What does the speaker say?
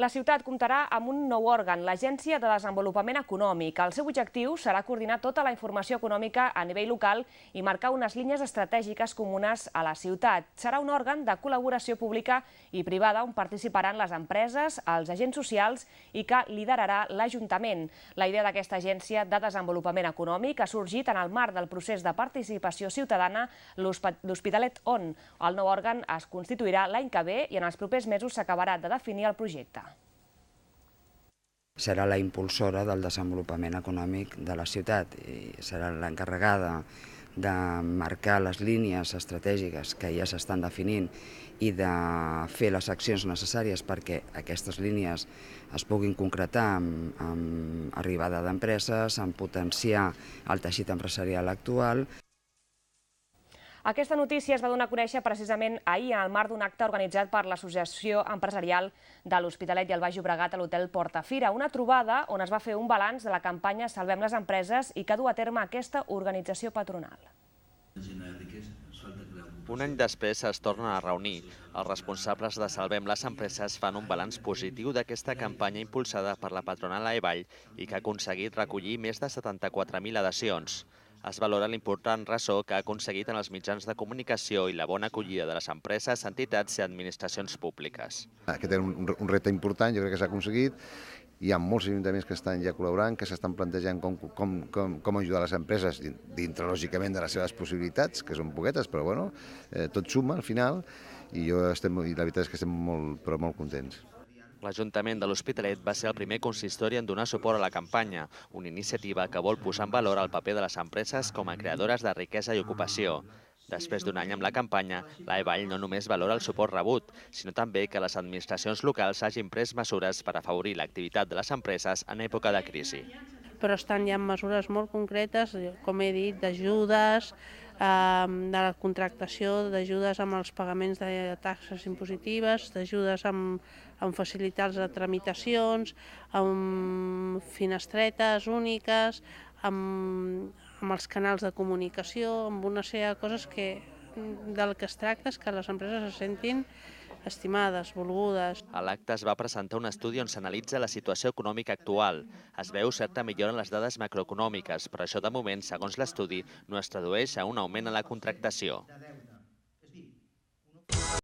La ciutat comptarà amb un nou òrgan, l'Agència de Desenvolupament Econòmic. El seu objectiu serà coordinar tota la informació econòmica a nivell local i marcar unes línies estratègiques comunes a la ciutat. Serà un òrgan de col·laboració pública i privada on participaran les empreses, els agents socials i que liderarà l'Ajuntament. La idea d'aquesta Agència de Desenvolupament Econòmic ha sorgit en el marc del procés de participació ciutadana l'Hospitalet On. El nou òrgan es constituirà l'any que ve i en els propers mesos s'acabarà de definir el projecte. Serà la impulsora del desenvolupament econòmic de la ciutat i serà l'encarregada de marcar les línies estratègiques que ja s'estan definint i de fer les accions necessàries perquè aquestes línies es puguin concretar amb arribada d'empreses, amb potenciar el teixit empresarial actual. Aquesta notícia es va donar a conèixer precisament ahir en el marc d'un acte organitzat per l'Associació Empresarial de l'Hospitalet i el Baix Llobregat a l'Hotel Portafira, una trobada on es va fer un balanç de la campanya Salvem les empreses i que du a terme aquesta organització patronal. Un any després es tornen a reunir. Els responsables de Salvem les empreses fan un balanç positiu d'aquesta campanya impulsada per la patronal AEBall i que ha aconseguit recollir més de 74.000 adhesions. Es valora l'important ressò que ha aconseguit en els mitjans de comunicació i la bona acollida de les empreses, entitats i administracions públiques. Aquest era un repte important, jo crec que s'ha aconseguit. Hi ha molts ajuntaments que estan ja col·laborant, que s'estan plantejant com ajudar les empreses dintre, lògicament, de les seves possibilitats, que són poquetes, però bueno, tot suma al final i la veritat és que estem molt contents. L'Ajuntament de l'Hospitalet va ser el primer consistori en donar suport a la campanya, una iniciativa que vol posar en valor el paper de les empreses com a creadores de riquesa i ocupació. Després d'un any amb la campanya, l'AEBall no només valora el suport rebut, sinó també que les administracions locals hagin pres mesures per afavorir l'activitat de les empreses en època de crisi. Però estan ja mesures molt concretes, com he dit, d'ajudes, de la contractació, d'ajudes amb els pagaments de taxes impositives, d'ajudes amb facilitar les tramitacions, amb finestretes úniques, amb els canals de comunicació, amb una sèrie de coses que del que es tracta és que les empreses se sentin estimades, volgudes. A l'acte es va presentar un estudi on s'analitza la situació econòmica actual. Es veu certa millora en les dades macroeconòmiques, però això de moment, segons l'estudi, no es tradueix a un augment en la contractació.